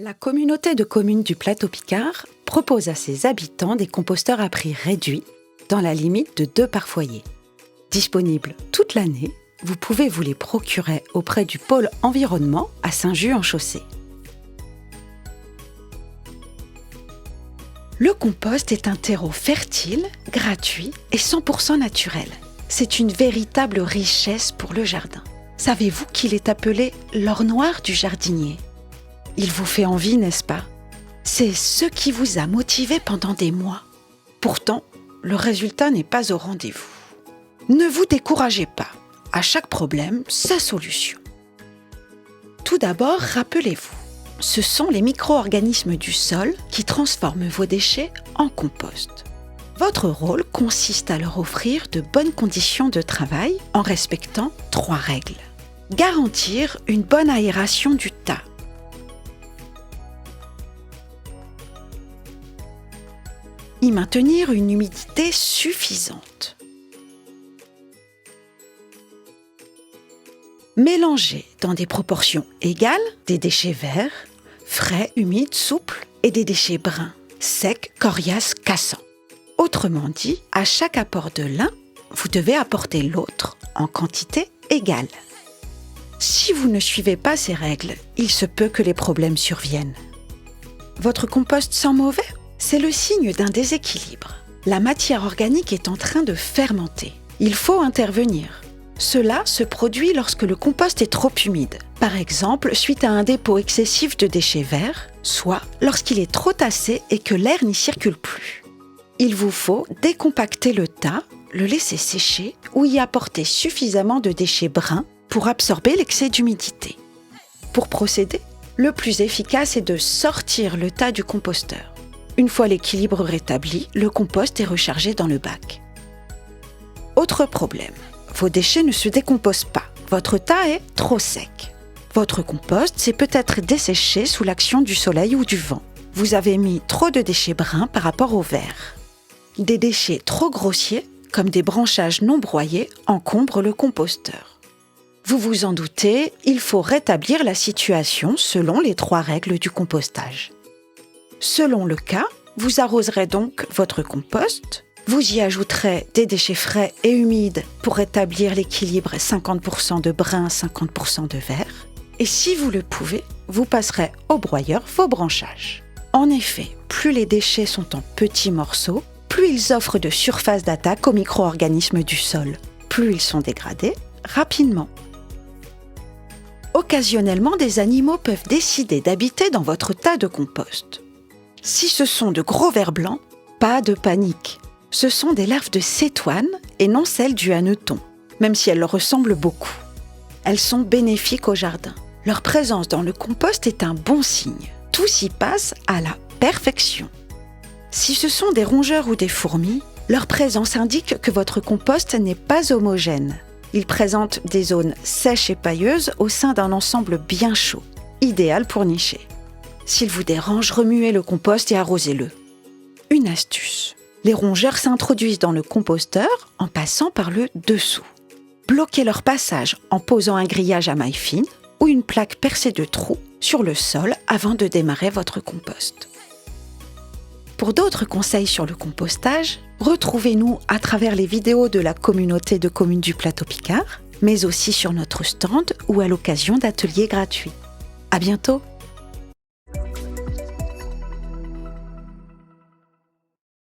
La communauté de communes du Plateau Picard propose à ses habitants des composteurs à prix réduit, dans la limite de 2 par foyer. Disponibles toute l'année, vous pouvez vous les procurer auprès du pôle environnement à Saint-Just-en-Chaussée. Le compost est un terreau fertile, gratuit et 100% naturel. C'est une véritable richesse pour le jardin. Savez-vous qu'il est appelé l'or noir du jardinier ? Il vous fait envie, n'est-ce pas ? C'est ce qui vous a motivé pendant des mois. Pourtant, le résultat n'est pas au rendez-vous. Ne vous découragez pas. À chaque problème, sa solution. Tout d'abord, rappelez-vous, ce sont les micro-organismes du sol qui transforment vos déchets en compost. Votre rôle consiste à leur offrir de bonnes conditions de travail en respectant 3 règles. Garantir une bonne aération du tas. Y maintenir une humidité suffisante. Mélanger dans des proportions égales des déchets verts, frais, humides, souples et des déchets bruns, secs, coriaces, cassants. Autrement dit, à chaque apport de l'un, vous devez apporter l'autre en quantité égale. Si vous ne suivez pas ces règles, il se peut que les problèmes surviennent. Votre compost sent mauvais ? C'est le signe d'un déséquilibre. La matière organique est en train de fermenter. Il faut intervenir. Cela se produit lorsque le compost est trop humide. Par exemple, suite à un dépôt excessif de déchets verts, soit lorsqu'il est trop tassé et que l'air n'y circule plus. Il vous faut décompacter le tas, le laisser sécher ou y apporter suffisamment de déchets bruns pour absorber l'excès d'humidité. Pour procéder, le plus efficace est de sortir le tas du composteur. Une fois l'équilibre rétabli, le compost est rechargé dans le bac. Autre problème, vos déchets ne se décomposent pas. Votre tas est trop sec. Votre compost s'est peut-être desséché sous l'action du soleil ou du vent. Vous avez mis trop de déchets bruns par rapport au vert. Des déchets trop grossiers, comme des branchages non broyés, encombrent le composteur. Vous vous en doutez, il faut rétablir la situation selon les 3 règles du compostage. Selon le cas, vous arroserez donc votre compost, vous y ajouterez des déchets frais et humides pour rétablir l'équilibre 50% de brun, 50% de vert. Et si vous le pouvez, vous passerez au broyeur vos branchages. En effet, plus les déchets sont en petits morceaux, plus ils offrent de surface d'attaque aux micro-organismes du sol, plus ils sont dégradés rapidement. Occasionnellement, des animaux peuvent décider d'habiter dans votre tas de compost. Si ce sont de gros vers blancs, pas de panique. Ce sont des larves de cétoine et non celles du hanneton, même si elles leur ressemblent beaucoup. Elles sont bénéfiques au jardin. Leur présence dans le compost est un bon signe. Tout s'y passe à la perfection. Si ce sont des rongeurs ou des fourmis, leur présence indique que votre compost n'est pas homogène. Il présente des zones sèches et pailleuses au sein d'un ensemble bien chaud, idéal pour nicher. S'il vous dérange, remuez le compost et arrosez-le. Une astuce. Les rongeurs s'introduisent dans le composteur en passant par le dessous. Bloquez leur passage en posant un grillage à mailles fines ou une plaque percée de trous sur le sol avant de démarrer votre compost. Pour d'autres conseils sur le compostage, retrouvez-nous à travers les vidéos de la communauté de communes du Plateau Picard, mais aussi sur notre stand ou à l'occasion d'ateliers gratuits. À bientôt!